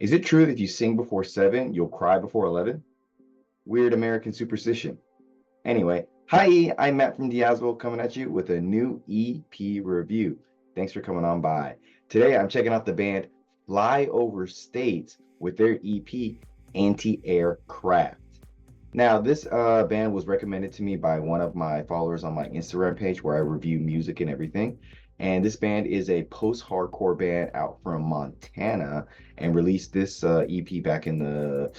Is it true that if you sing before 7, you'll cry before 11? Weird American superstition. Anyway, hi, I'm Matt from Diazable coming at you with a new EP review. Thanks for coming on by. Today I'm checking out the band Fly Over States with their EP Anti-Aircraft. Now, this band was recommended to me by one of my followers on my Instagram page where I review music and everything. And this band is a post-hardcore band out from Montana and released this EP back in the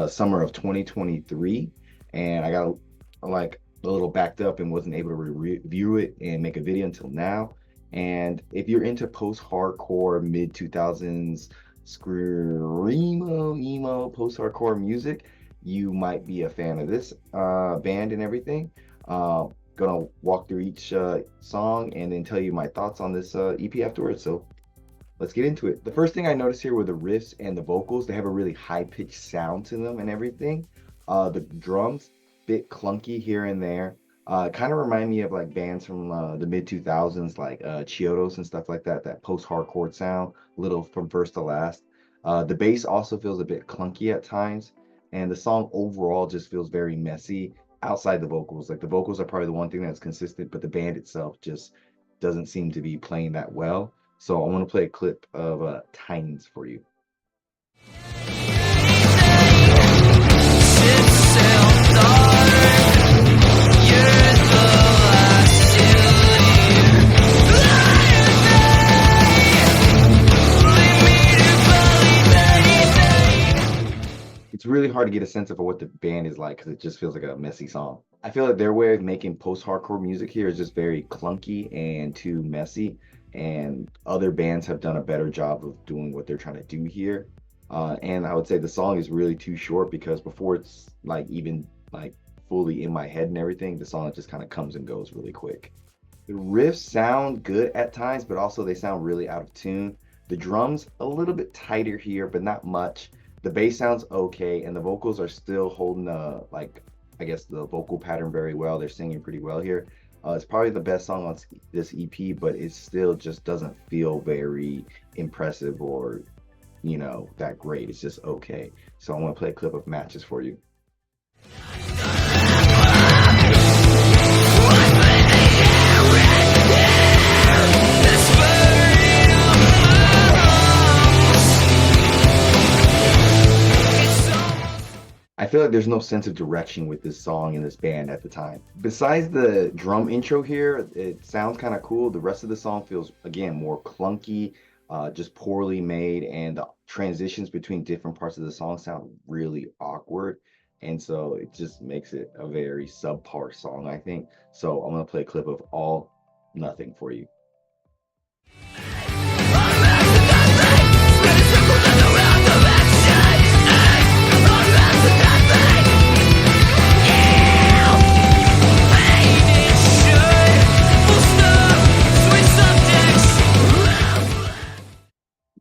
summer of 2023. And I got like a little backed up and wasn't able to review it and make a video until now. And if you're into post-hardcore mid 2000s screamo emo post-hardcore music, you might be a fan of this band and everything. Gonna walk through each song and then tell you my thoughts on this EP afterwards. So let's get into it. The first thing I noticed here were the riffs and the vocals. They have a really high-pitched sound to them and everything. The drums, bit clunky here and there. Kind of remind me of like bands from the mid 2000s, like Chiodos and stuff like that. That post-hardcore sound, little from first to last. The bass also feels a bit clunky at times, and the song overall just feels very messy outside the vocals. Like the vocals are probably the one thing that's consistent, but the band itself just doesn't seem to be playing that well. So I want to play a clip of Tines for you. It's really hard to get a sense of what the band is like because it just feels like a messy song. I feel like their way of making post-hardcore music here is just very clunky and too messy, and other bands have done a better job of doing what they're trying to do here. And I would say the song is really too short because before it's like even like fully in my head and everything, the song just kind of comes and goes really quick. The riffs sound good at times, but also they sound really out of tune. The drums a little bit tighter here, but not much. The bass sounds okay, and the vocals are still holding like I guess the vocal pattern very well. They're singing pretty well here. It's probably the best song on this EP, but it still just doesn't feel very impressive or that great. It's just okay. So I want to play a clip of Matches for you. I feel like there's no sense of direction with this song and this band at the time. Besides the drum intro here, it sounds kind of cool. The rest of the song feels, again, more clunky, just poorly made, and the transitions between different parts of the song sound really awkward. And so it just makes it a very subpar song, I think. So I'm going to play a clip of All Nothing for you.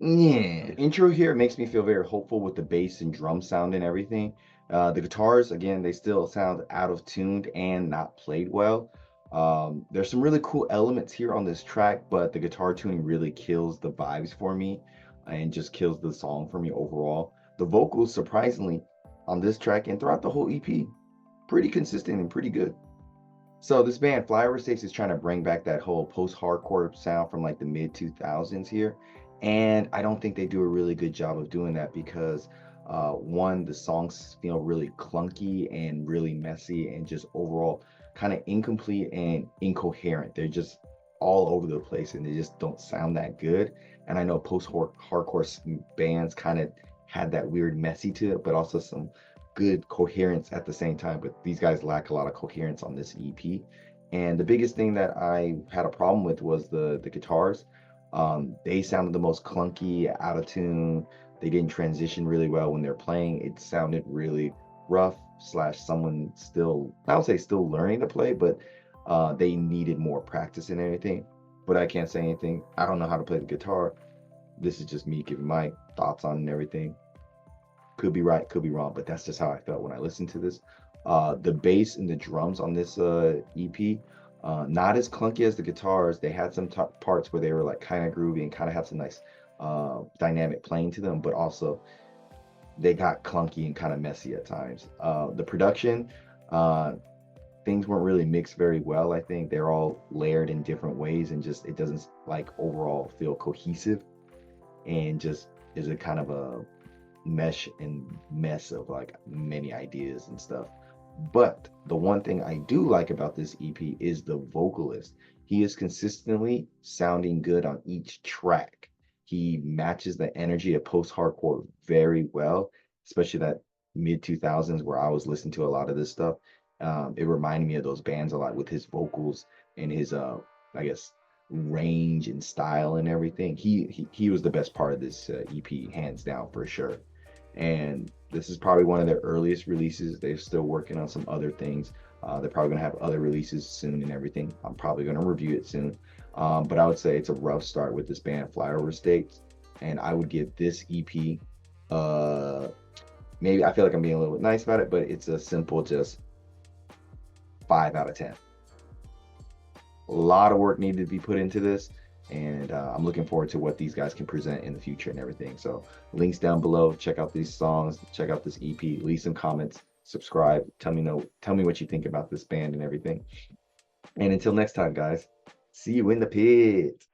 Yeah, the intro here makes me feel very hopeful with the bass and drum sound and everything. The guitars, again, they still sound out of tuned and not played well. There's some really cool elements here on this track, but the guitar tuning really kills the vibes for me and just kills the song for me overall. The vocals, surprisingly, on this track and throughout the whole EP, pretty consistent and pretty good. So this band, Flyover States, is trying to bring back that whole post-hardcore sound from like the mid 2000s here. And I don't think they do a really good job of doing that because one, the songs feel really clunky and really messy and just overall kind of incomplete and incoherent. They're just all over the place and they just don't sound that good. And I know post-hardcore bands kind of had that weird messy to it, but also some good coherence at the same time, but these guys lack a lot of coherence on this EP. And the biggest thing that I had a problem with was the guitars. They sounded the most clunky, out of tune. They didn't transition really well when they're playing. It sounded really rough slash someone still, I would say still learning to play, but they needed more practice and everything. But I can't say anything. I don't know how to play the guitar. This is just me giving my thoughts on and everything. Could be right, could be wrong, but that's just how I felt when I listened to this. The bass and the drums on this EP, not as clunky as the guitars. They had some parts where they were like kind of groovy and kind of had some nice dynamic playing to them, but also they got clunky and kind of messy at times. The production, uh, things weren't really mixed very well. I think they're all layered in different ways, and just it doesn't like overall feel cohesive, and just is a kind of a mesh and mess of like many ideas and stuff. But the one thing I do like about this EP is the vocalist. He is consistently sounding good on each track. He matches the energy of post-hardcore very well, especially that mid 2000s where I was listening to a lot of this stuff. It reminded me of those bands a lot with his vocals and his I guess range and style and everything. He was the best part of this EP, hands down for sure. And this is probably one of their earliest releases. They're still working on some other things. They're probably gonna have other releases soon and everything. I'm probably gonna review it soon. But I would say it's a rough start with this band, Flyover States, and I would give this EP, uh, maybe I feel like I'm being a little bit nice about it, but it's a simple just 5 out of 10. A lot of work needed to be put into this, and I'm looking forward to what these guys can present in the future and everything. So links down below. Check out these songs. Check out this EP. Leave some comments. Subscribe. Tell me what you think about this band and everything. And until next time, guys. See you in the pit.